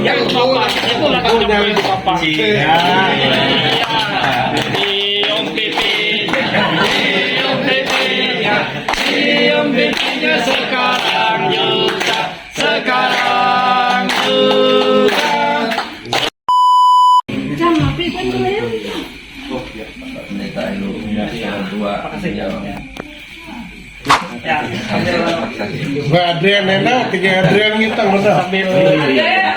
Yang Bapak, itu lagunya Bapak. Cium pipi, cium pipinya, cium pipinya sekarang juga, sekarang juga. Mbak Adrian enak, tiga Adrian kita udah. Ya.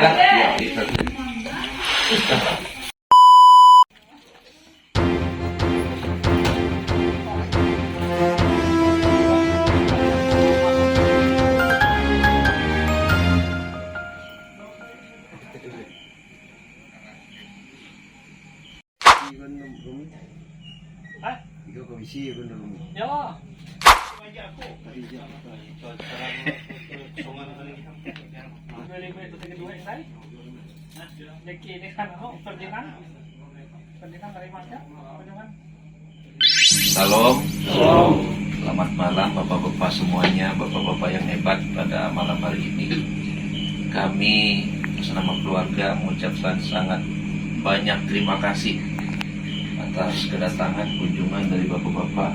Salam. Selamat malam Bapak-Bapak semuanya, Bapak-Bapak yang hebat pada malam hari ini. Kami senama keluarga mengucapkan sangat banyak terima kasih atas kedatangan kunjungan dari Bapak-Bapak.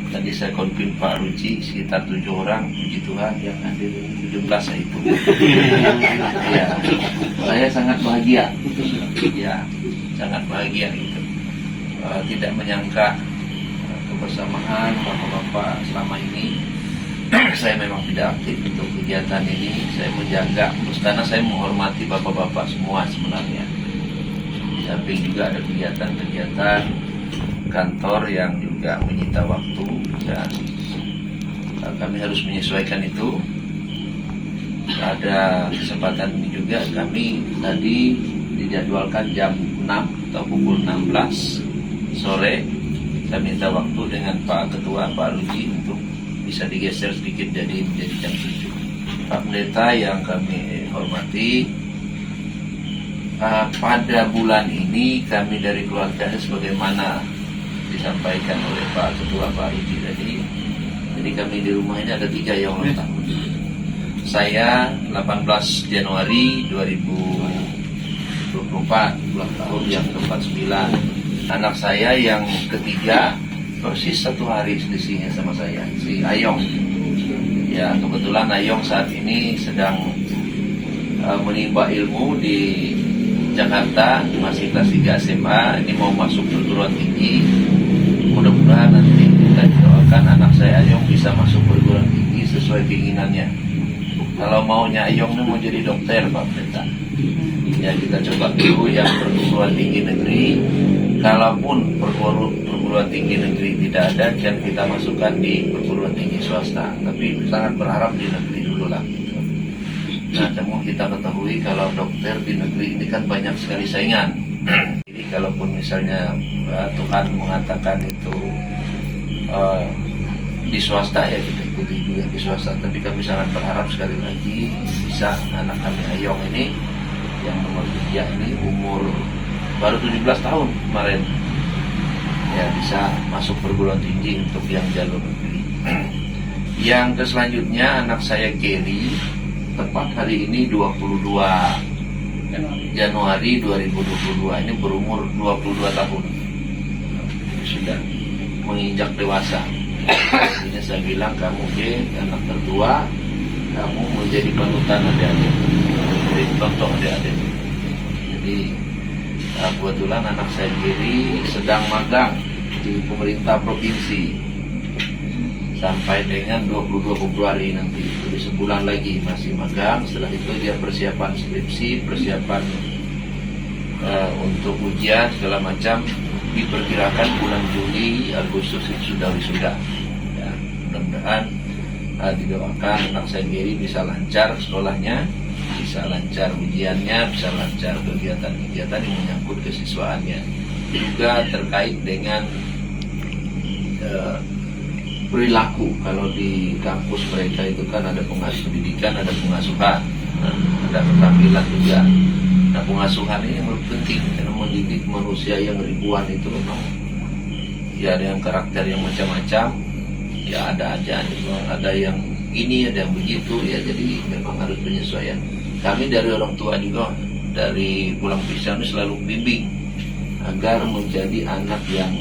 Tadi saya konfirm Pak Ruci sekitar 7 orang, puji Tuhan yang hadir 17 saya itu. Ya, saya sangat bahagia. Ya, sangat bahagia gitu. Tidak menyangka kebersamaan Bapak-Bapak selama ini. Saya memang tidak aktif untuk kegiatan ini. Saya menjaga, karena saya menghormati Bapak-Bapak semua sebenarnya. Di samping juga ada kegiatan-kegiatan kantor yang juga menyita waktu dan kami harus menyesuaikan itu. Pada kesempatan ini juga kami tadi dijadwalkan jam 6 atau pukul 16 sore. Saya minta waktu dengan Pak Ketua, Pak Ruji, untuk bisa digeser sedikit menjadi jam 7. Pak Pendeta yang kami hormati, pada bulan ini kami dari keluarga sebagaimana disampaikan oleh Pak Ketua, Pak Ruji tadi. Jadi kami di rumah ini ada 3 yang ulang tahun. Saya 18 Januari 2024, ulang tahun yang ke-49. Anak saya yang ketiga persis 1 hari selisihnya sama saya, si Ayong. Ya, kebetulan Ayong saat ini sedang menimba ilmu di Jakarta, masih kelas 3 SMA, ini mau masuk perguruan tinggi. Mudah-mudahan nanti kita doakan anak saya Ayong bisa masuk perguruan tinggi sesuai keinginannya. Kalau maunya Ayong ini mau jadi dokter, Pak Pendeta. Ya, kita coba dulu yang perguruan tinggi negeri. Kalaupun perguruan tinggi negeri tidak ada, kan kita masukkan di perguruan tinggi swasta. Tapi sangat berharap di negeri dulu lah. Gitu. Nah, namun kita ketahui kalau dokter di negeri ini kan banyak sekali saingan. Jadi kalaupun misalnya Tuhan mengatakan itu di swasta, ya kita ikuti juga di swasta. Tapi kami sangat berharap sekali lagi bisa anak kami Ayong ini yang nomor 3 ini umur baru 17 tahun kemarin, ya bisa masuk perguruan tinggi untuk yang jalur negeri. Yang selanjutnya anak saya Kelly, tepat hari ini 22 Januari 2022, ini berumur 22 tahun, sudah menginjak dewasa. Ini saya bilang, kamu anak tertua, kamu menjadi panutan adik-adik, menjadi contoh adik-adik. Jadi kebetulan anak saya kiri sedang magang di pemerintah provinsi sampai dengan 22 Februari nanti. Jadi sebulan lagi masih magang. Setelah itu dia persiapan skripsi, persiapan untuk ujian segala macam. Diperkirakan bulan Juli Agustus itu sudah wisuda. Ya, mudah-mudahan didoakan anak saya kiri bisa lancar sekolahnya, bisa lancar ujiannya, bisa lancar kegiatan-kegiatan yang menyangkut kesiswaannya. Juga terkait dengan perilaku. Kalau di kampus mereka itu kan ada pengasuh pendidikan, ada pengasuhan, ada keterampilan juga. Nah, pengasuhan ini yang penting karena mendidik manusia yang ribuan itu memang ya dengan karakter yang macam-macam. Ya ada aja, ada yang ini, ada yang begitu ya. Jadi memang harus penyesuaian. Kami dari orang tua juga dari Pulang Pisang ini selalu bimbing agar menjadi anak yang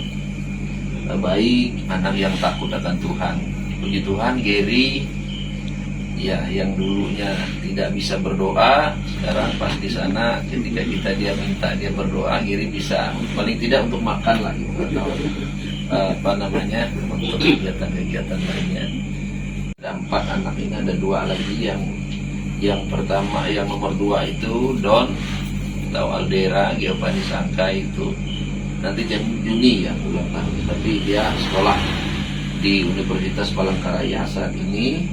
baik, anak yang takut akan Tuhan. Puji Tuhan, Gary ya yang dulunya tidak bisa berdoa, sekarang pas di sana ketika dia minta dia berdoa, Gary bisa paling tidak untuk makan lah gitu, atau untuk kegiatan-kegiatan lainnya. Ada 4 anak ini, ada 2 lagi yang pertama, yang nomor 2 itu Don atau Aldera Giovanni Sangkai, itu nanti Juni ya ulang tahun, tapi dia sekolah di Universitas Palangkaraya saat ini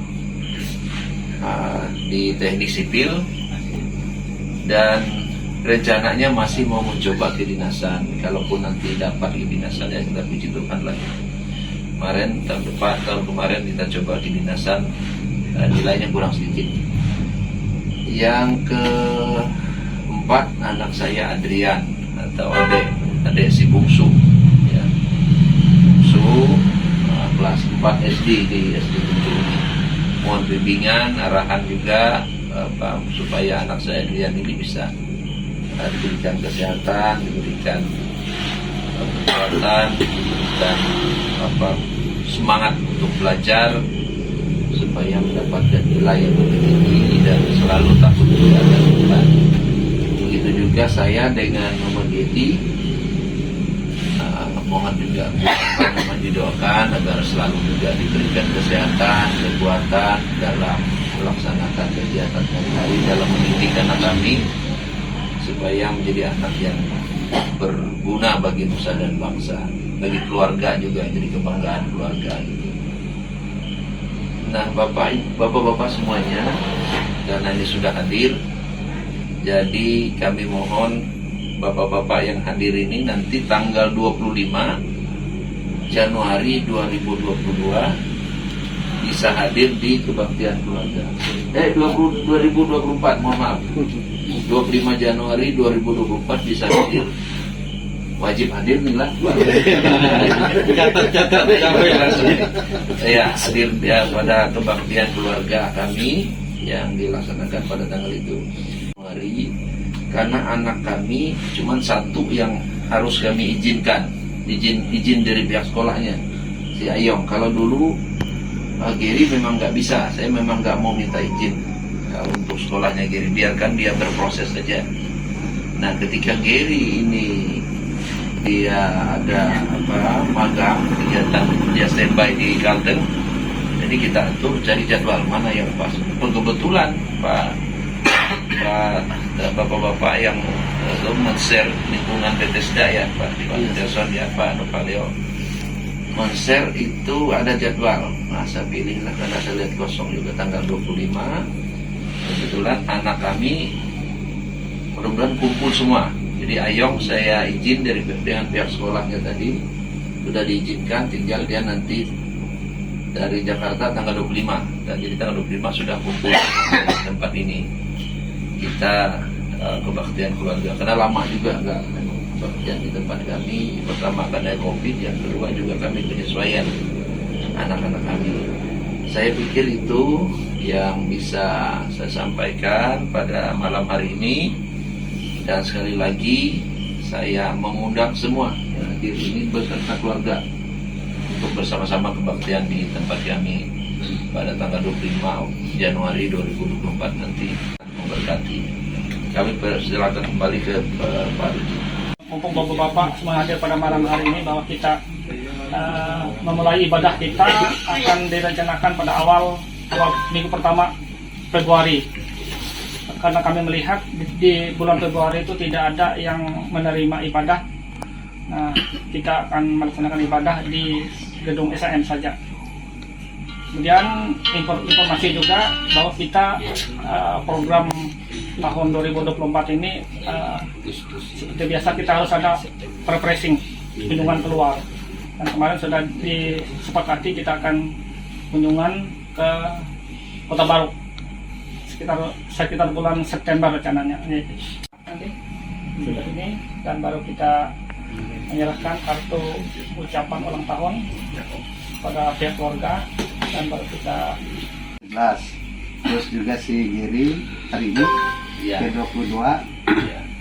di teknik sipil, dan rencananya masih mau mencoba kedinasan. Kalaupun nanti dapat kedinasan ya kita puji Tuhan lah. Tahun kemarin kita coba kedinasan, nilainya kurang sedikit. Yang keempat anak saya Adrian atau adik si bungsu ya. Bungsu kelas 4 SD di SD Tentu ini. Mohon bimbingan, arahan juga supaya anak saya Adrian ini bisa diberikan kesehatan, diberikan perawatan dan semangat untuk belajar supaya mendapatkan nilai yang lebih tinggi dan selalu takut kepada Tuhan. Begitu juga saya dengan Mama Dedi, mohon juga didoakan agar selalu juga diberikan kesehatan, kekuatan dalam melaksanakan kegiatan hari-hari dalam mendidik anak kami supaya menjadi anak yang berguna bagi nusa dan bangsa, bagi keluarga juga, jadi kebanggaan keluarga gitu. Nah, bapak-bapak semuanya, karena ini sudah hadir, jadi kami mohon bapak-bapak yang hadir ini nanti tanggal 25 Januari 2022 bisa hadir di kebaktian keluarga. 2024, mohon maaf. 25 Januari 2024 bisa hadir. Wajib hadir nih lah. Catat ya, hadir ya pada kebaktian keluarga kami yang dilaksanakan pada tanggal itu. Karena anak kami cuma 1 yang harus kami izinkan, izin dari pihak sekolahnya, si Ayong. Kalau dulu Gary memang nggak bisa, saya memang nggak mau minta izin untuk sekolahnya Gary, biarkan dia berproses saja. Nah, ketika Gary ini dia ada magang kegiatan, dia standby di Kalteng, jadi kita atur cari jadwal mana yang pas. Kebetulan bapak-bapak yang men-share lingkungan Bethesda ya, Pak Jason ya, Pak Nopaleo men-share itu ada jadwal. Nah, saya pilihlah karena saya lihat kosong juga tanggal 25. Kebetulan anak kami mudah-mudahan kumpul semua. Jadi Ayong saya izin dengan pihak sekolahnya tadi sudah diizinkan, tinggal dia nanti dari Jakarta tanggal 25, dan jadi tanggal 25 sudah kumpul di tempat ini. Kita kebaktian keluarga, karena lama juga nggak kebaktian di tempat kami. Pertama karena COVID, yang kedua juga kami penyesuaian anak-anak kami. Saya pikir itu yang bisa saya sampaikan pada malam hari ini. Dan sekali lagi saya mengundang semua yang hadir ini beserta keluarga untuk bersama-sama kebaktian di tempat kami pada tanggal 25 Januari 2024 nanti. Memberkati. Kami persilakan kembali ke Pak Rudi. Mumpung bapak-bapak semua hadir pada malam hari ini, bahwa kita memulai ibadah kita akan direncanakan pada awal minggu pertama Februari. Karena kami melihat di bulan Februari itu tidak ada yang menerima ibadah. Nah, kita akan melaksanakan ibadah di gedung SAM saja. Kemudian informasi juga bahwa kita program tahun 2024 ini seperti biasa kita harus ada refreshing, kunjungan keluar. Dan kemarin sudah disepakati kita akan kunjungan ke Kota Baru sekitar bulan September rencananya. Nanti sudah ini, dan baru kita menyerahkan kartu ucapan ulang tahun pada pihak keluarga, dan baru kita jelas. Terus juga si Giri hari ini Ya. ke-22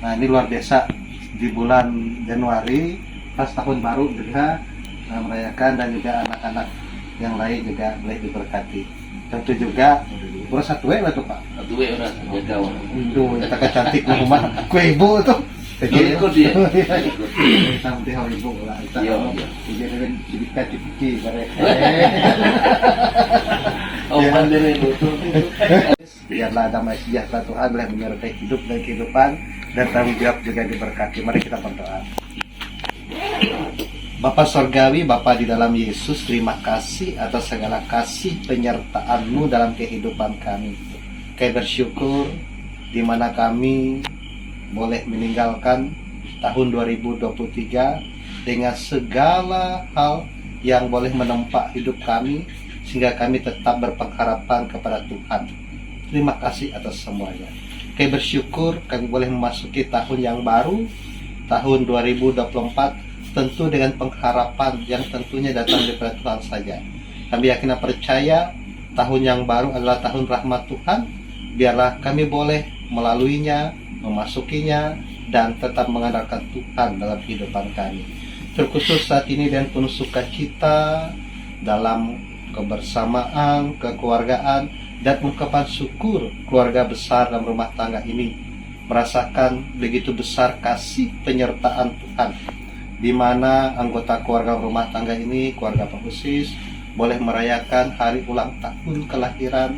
Nah ini luar biasa, di bulan Januari pas tahun baru juga merayakan, dan juga anak-anak yang lain juga boleh diberkati. Tentu juga kurang satu tuh Pak. Satu udah jaga. Itu kita cantik rumah kue ibu tuh. Ikut dia. Sampai hal ibu lah. Iya. Jadi cerita cipi Oh mandiri itu. Biarlah damai sejahtera Tuhan boleh menyertai hidup dan kehidupan, dan tanggung jawab juga diberkati. Mari kita berdoa. Bapa Sorgawi, Bapa di dalam Yesus, terima kasih atas segala kasih penyertaan-Mu dalam kehidupan kami. Kami bersyukur di mana kami boleh meninggalkan tahun 2023 dengan segala hal yang boleh menempa hidup kami, sehingga kami tetap berpengharapan kepada Tuhan. Terima kasih atas semuanya. Kami bersyukur kami boleh memasuki tahun yang baru, tahun 2024, tentu dengan pengharapan yang tentunya datang daripada Tuhan saja. Kami yakin dan percaya tahun yang baru adalah tahun rahmat Tuhan. Biarlah kami boleh melaluinya, memasukinya, dan tetap mengandalkan Tuhan dalam kehidupan kami. Terkhusus saat ini dan penuh sukacita dalam kebersamaan, kekeluargaan, dan ungkapan syukur keluarga besar dalam rumah tangga ini merasakan begitu besar kasih penyertaan Tuhan, di mana anggota keluarga rumah tangga ini, keluarga Pak Usis, boleh merayakan hari ulang tahun kelahiran.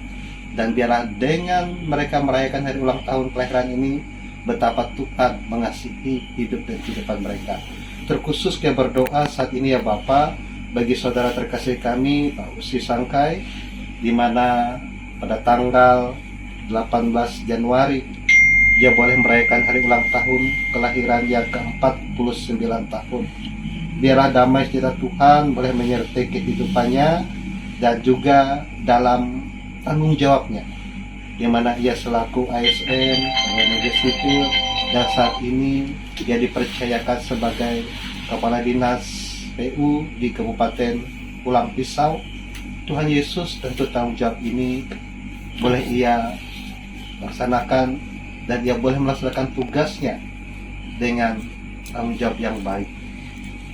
Dan biarlah dengan mereka merayakan hari ulang tahun kelahiran ini, betapa Tuhan mengasihi hidup dan kehidupan mereka. Terkhusus kita berdoa saat ini ya Bapa, bagi saudara terkasih kami Pak Usis Sangkai, di mana pada tanggal 18 Januari dia boleh merayakan hari ulang tahun kelahiran yang ke-49 tahun. Biarlah damai sejahtera Tuhan boleh menyertai kehidupannya, dan juga dalam tanggung jawabnya, di mana ia selaku ASN, pegawai negeri sipil, dan saat ini dia dipercayakan sebagai Kepala Dinas PU di Kabupaten Pulang Pisau. Tuhan Yesus, tentu tanggung jawab ini boleh ia laksanakan, dan dia boleh melaksanakan tugasnya dengan tanggung jawab yang baik,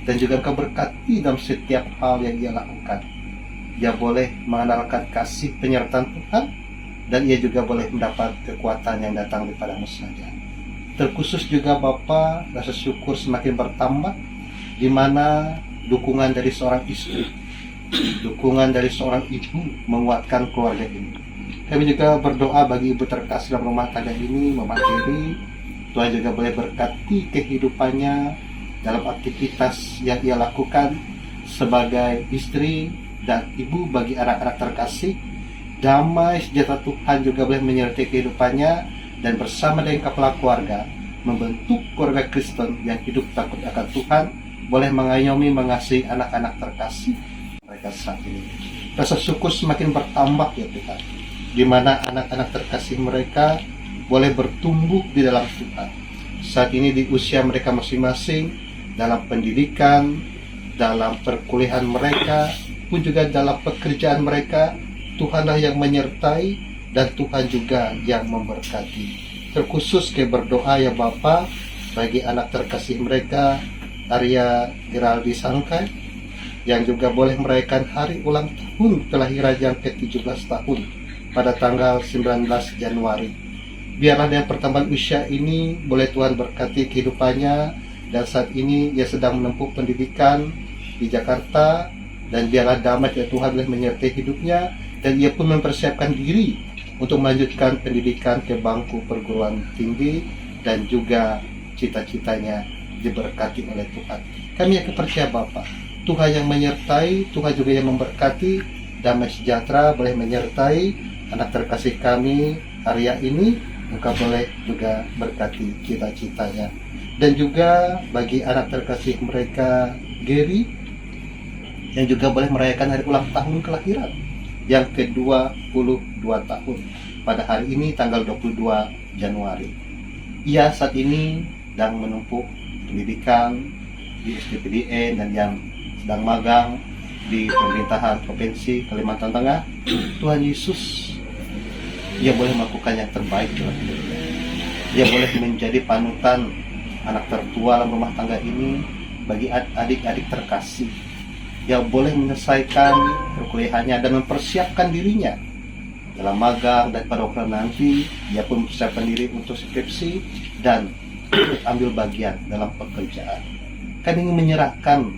dan juga Engkau berkati dalam setiap hal yang ia lakukan. Dia boleh mengandalkan kasih penyertaan Tuhan, dan ia juga boleh mendapat kekuatan yang datang daripada-Mu saja. Terkhusus juga Bapa, rasa syukur semakin bertambah, di mana dukungan dari seorang istri, dukungan dari seorang ibu menguatkan keluarga ini. Kami juga berdoa bagi ibu terkasih dalam rumah tangga ini, Mama Kiri. Tuhan juga boleh berkati kehidupannya dalam aktivitas yang ia lakukan sebagai istri dan ibu bagi anak-anak terkasih. Damai sejahtera Tuhan juga boleh menyertai kehidupannya, dan bersama dengan kepala keluarga membentuk keluarga Kristen yang hidup takut akan Tuhan, boleh mengayomi, mengasihi anak-anak terkasih mereka saat ini. Rasa syukur semakin bertambah ya Tuhan, di mana anak-anak terkasih mereka boleh bertumbuh di dalam Tuhan. Saat ini di usia mereka masing-masing, dalam pendidikan, dalam perkuliahan mereka, pun juga dalam pekerjaan mereka, Tuhanlah yang menyertai, dan Tuhan juga yang memberkati. Terkhusus ke berdoa ya Bapa bagi anak terkasih mereka, Arya Geraldi Sangkai, yang juga boleh merayakan hari ulang tahun kelahiran yang ke-17 tahun pada tanggal 19 Januari. Biarlah dengan pertambahan usia ini boleh Tuhan berkati kehidupannya, dan saat ini ia sedang menempuh pendidikan di Jakarta, dan biarlah damai dari Tuhan boleh menyertai hidupnya, dan ia pun mempersiapkan diri untuk melanjutkan pendidikan ke bangku perguruan tinggi, dan juga cita-citanya diberkati oleh Tuhan. Kami yakin percaya Bapa, Tuhan yang menyertai, Tuhan juga yang memberkati. Damai sejahtera boleh menyertai anak terkasih kami Arya ini. Engkau boleh juga berkati cita-citanya, dan juga bagi anak terkasih mereka Gary, yang juga boleh merayakan hari ulang tahun kelahiran yang ke-22 tahun pada hari ini tanggal 22 Januari. Ia saat ini sedang menempuh pendidikan di SDPDN, dan yang sedang magang di pemerintahan Provinsi Kalimantan Tengah. Tuhan Yesus, ia boleh melakukan yang terbaik dalam hidupnya. Dia boleh menjadi panutan anak tertua dalam rumah tangga ini bagi adik-adik terkasih. Dia boleh menyelesaikan perkuliahannya dan mempersiapkan dirinya dalam magang dan pada waktu nanti dia pun mempersiapkan diri untuk skripsi dan ambil bagian dalam pekerjaan. Kami ingin menyerahkan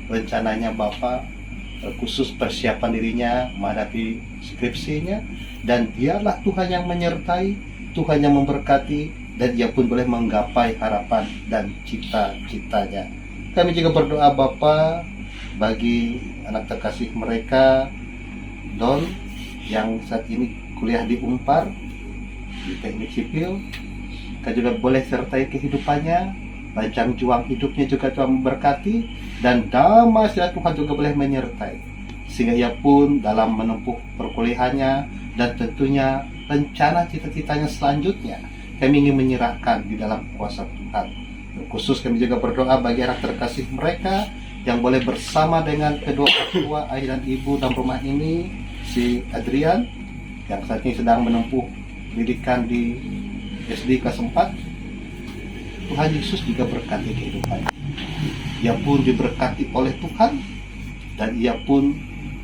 rencananya Bapak, khusus persiapan dirinya menghadapi skripsinya, dan biarlah Tuhan yang menyertai, Tuhan yang memberkati, dan ia pun boleh menggapai harapan dan cita-citanya. Kami juga berdoa Bapa bagi anak terkasih mereka, Don, yang saat ini kuliah di Unpar, di teknik sipil. Kau juga boleh sertai kehidupannya, panjang juang hidupnya juga Tuhan memberkati, dan damai sejahtera Tuhan juga boleh menyertai, sehingga ia pun dalam menempuh perkuliahannya dan tentunya rencana cita-citanya selanjutnya kami ingin menyerahkan di dalam kuasa Tuhan. Khusus kami juga berdoa bagi anak terkasih mereka yang boleh bersama dengan kedua orang tua, ayah dan ibu dalam rumah ini, si Adrian yang saat ini sedang menempuh pendidikan di SD kelas 4. Tuhan Yesus juga berkati kehidupannya. Ia pun diberkati oleh Tuhan dan ia pun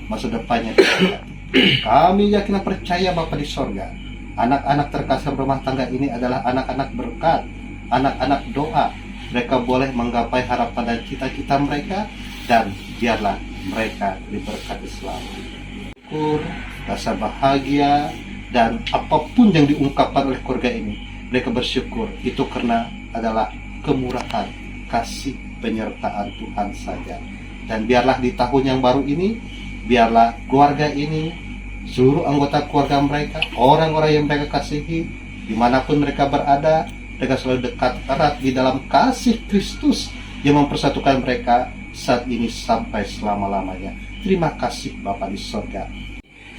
masa depannya diberkati. Kami yakin dan percaya Bapa di sorga, anak-anak terkasih rumah tangga ini adalah anak-anak berkat, anak-anak doa. Mereka boleh menggapai harapan dan cita-cita mereka, dan biarlah mereka diberkati selalu. Syukur, rasa bahagia, dan apapun yang diungkapkan oleh keluarga ini, mereka bersyukur itu karena adalah kemurahan, kasih, penyertaan Tuhan saja. Dan biarlah di tahun yang baru ini, biarlah keluarga ini, seluruh anggota keluarga mereka, orang-orang yang mereka kasihi, dimanapun mereka berada, mereka selalu dekat erat di dalam kasih Kristus yang mempersatukan mereka saat ini sampai selama-lamanya. Terima kasih Bapa di sorga.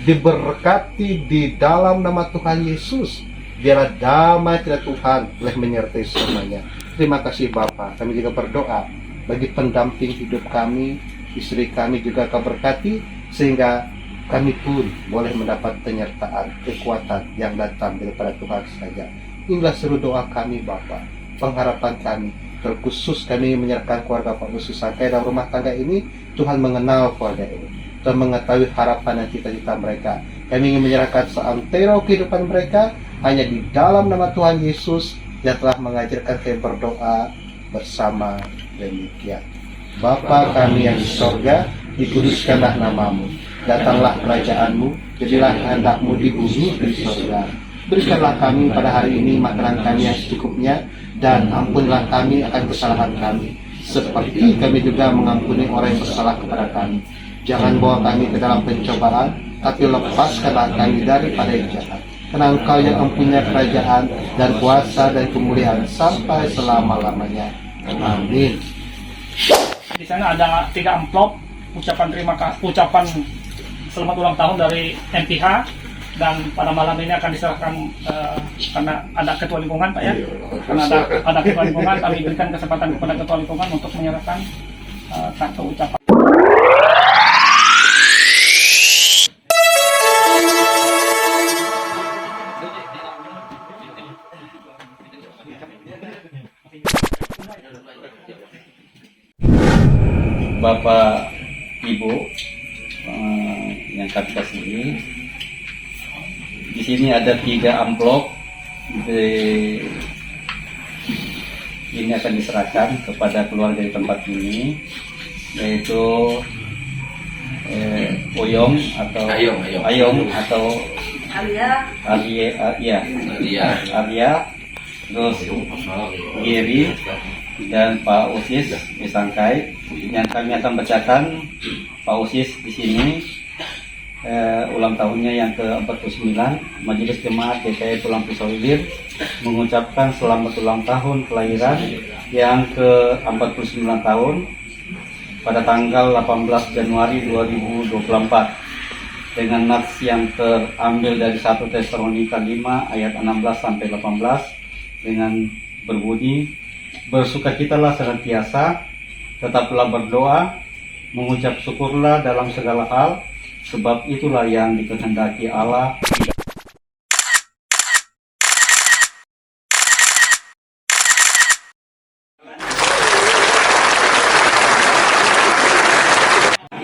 Diberkati di dalam nama Tuhan Yesus. Biarlah damai dari Tuhan boleh menyertai semuanya. Terima kasih Bapa. Kami juga berdoa bagi pendamping hidup kami, istri kami juga Kau berkati, sehingga kami pun boleh mendapat penyertaan, kekuatan yang datang daripada Tuhan saja. Inilah seluruh doa kami Bapa, pengharapan kami, terkhusus kami menyerahkan keluarga Pak Usus Sakai dalam rumah tangga ini. Tuhan mengenal keluarga ini, Tuhan mengetahui harapan dan cita-cita mereka. Kami ingin menyerahkan seantero kehidupan mereka hanya di dalam nama Tuhan Yesus yang telah mengajarkan kami berdoa bersama demikian. Bapa kami yang di sorga, dikuduskanlah namamu, datanglah kerajaanmu, jadilah kehendak-Mu di bumi dan di sorga. Berikanlah kami pada hari ini makanan kami yang secukupnya, dan ampunilah kami akan kesalahan kami, seperti kami juga mengampuni orang yang bersalah kepada kami. Jangan bawa kami ke dalam pencobaan, tapi lepaskanlah kami daripada yang jahat. Karena Engkau yang mempunyai kerajaan dan kuasa dan kemuliaan sampai selama-lamanya. Amin. Di sana ada 3 amplop ucapan terima kasih, ucapan selamat ulang tahun dari MPH, dan pada malam ini akan diserahkan karena ada ketua lingkungan Pak ya. Karena ada ketua lingkungan, kami berikan kesempatan kepada ketua lingkungan untuk menyerahkan satu ucapan. Bapak, Ibu yang kami kasihi, di sini ada 3 amplop. Ini akan diserahkan kepada keluarga di tempat ini, yaitu Oyong atau Ayong atau Arya, terus Giri dan Pak Usis Misangkai. Yang kami akan bacakan Pak Usis di sini ulang tahunnya yang ke-49. Majelis Jemaat GKI Pulang Pisau Ilir mengucapkan selamat ulang tahun kelahiran yang ke-49 tahun pada tanggal 18 Januari 2024 dengan nats yang terambil dari 1 Tesalonika 5 ayat 16 sampai 18 dengan berbunyi, bersukacitalah senantiasa, tetaplah berdoa, mengucap syukurlah dalam segala hal, sebab itulah yang dikehendaki Allah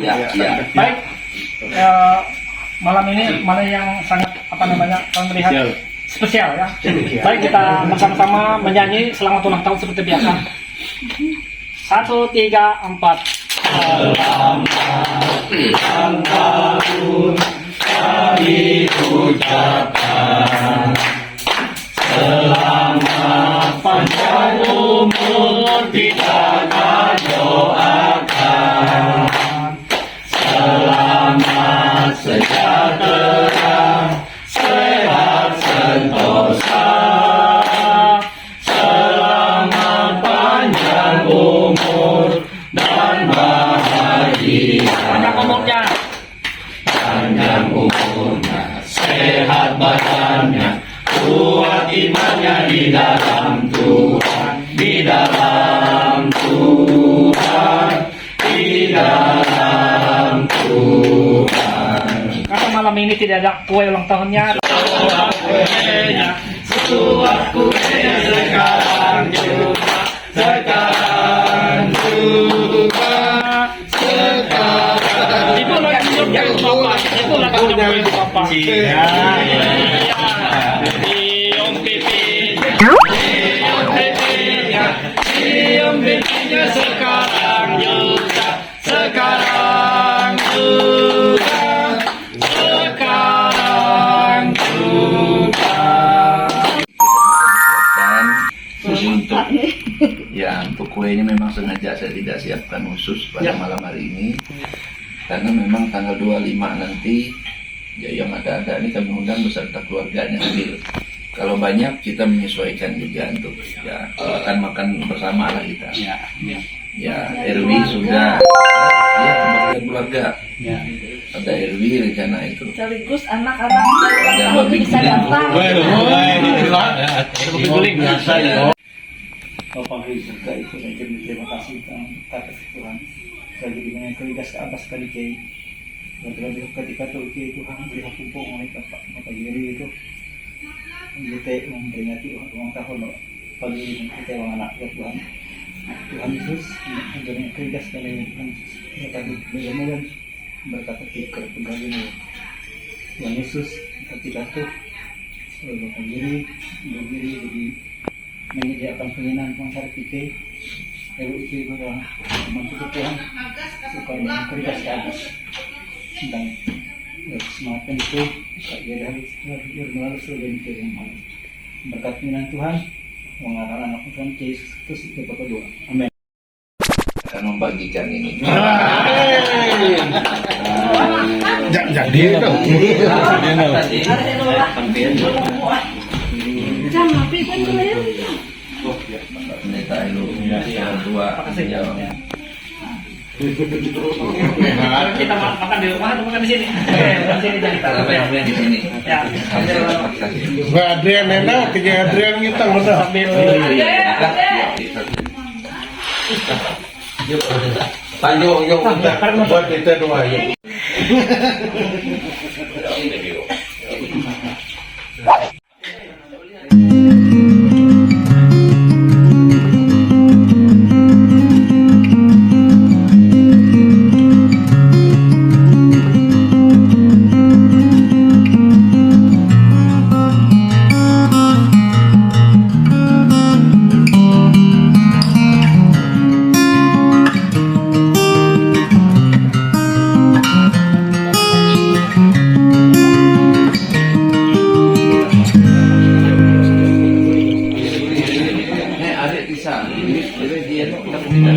Ya, ya. Baik, malam ini mana yang sangat kalian melihat spesial ya. Baik, kita bersama-sama menyanyi selamat ulang tahun seperti biasa. 1, 3, 4. Selamat ulang tahun kami ucapkan. Selamat panjang umur kita doakan. Selamat sejahtera, sehat sentosa. Selamat panjang umur dan bahagia. Panjang umurnya. Panjang umurnya, sehat badannya, kuat imannya di dalam Tuhan, di dalam Tuhan, di dalam Tuhan. Karena malam ini tidak ada kue ulang tahunnya. Suap kuenya sekarang juga, sekarang juga, sekarang. Itu lagi nyuruh bapak, itu lagi nyuruh bapak. Iya. Cium pipinya, cium pipinya, cium pipinya sekarang juga, sekarang juga, sekarang juga. Dan untuk untuk kuenya memang sengaja saya tidak siapkan khusus pada malam hari ini karena memang tanggal 25 nanti ya yang ada ini kami undang beserta keluarganya hadir. Kalau banyak kita menyesuaikan juga untuk ya makan bersama lah kita. Ya Erwi sudah ya kebagian keluarga. Ada Erwi rencana itu. Sekaligus anak-anak ulang tahun bisa datang. Bapak Hari surga itu saya terima kasih atas Tuhan. Saya jadi dengan kulidas ke atas kali kay. Lebih ketika itu Tuhan beri kumpul oleh Bapak Yeri itu. Kita memperingati ulang tahun pagi ini kita orang anak ya Tuhan. Tuhan Yesus menjadi kulidas kali Tuhan kita berjalan berkata pikir pegawai Tuhan Yesus ketika itu Bapak Yeri berdiri jadi menyediakan penyenan bangsa PK. Itu adalah mencukup Tuhan supaya kerja ke atas tentang semangatkan itu dia dari melalui surga itu yang malam berkat penyenan Tuhan mengarahkan anak Tuhan Yesus Kristus itu berdoa. Amin. Akan membagikan ini. Jadi dong. Pendeta Elu yang dua jawab. Kita makan di rumah atau makan di sini? Di sini jadi Yang di sini. ya. Adrian enak, tiga Adrian kita udah. Sambil Panjang yuk buat kita doa yuk. Adik bisa, jadi dia kita tidak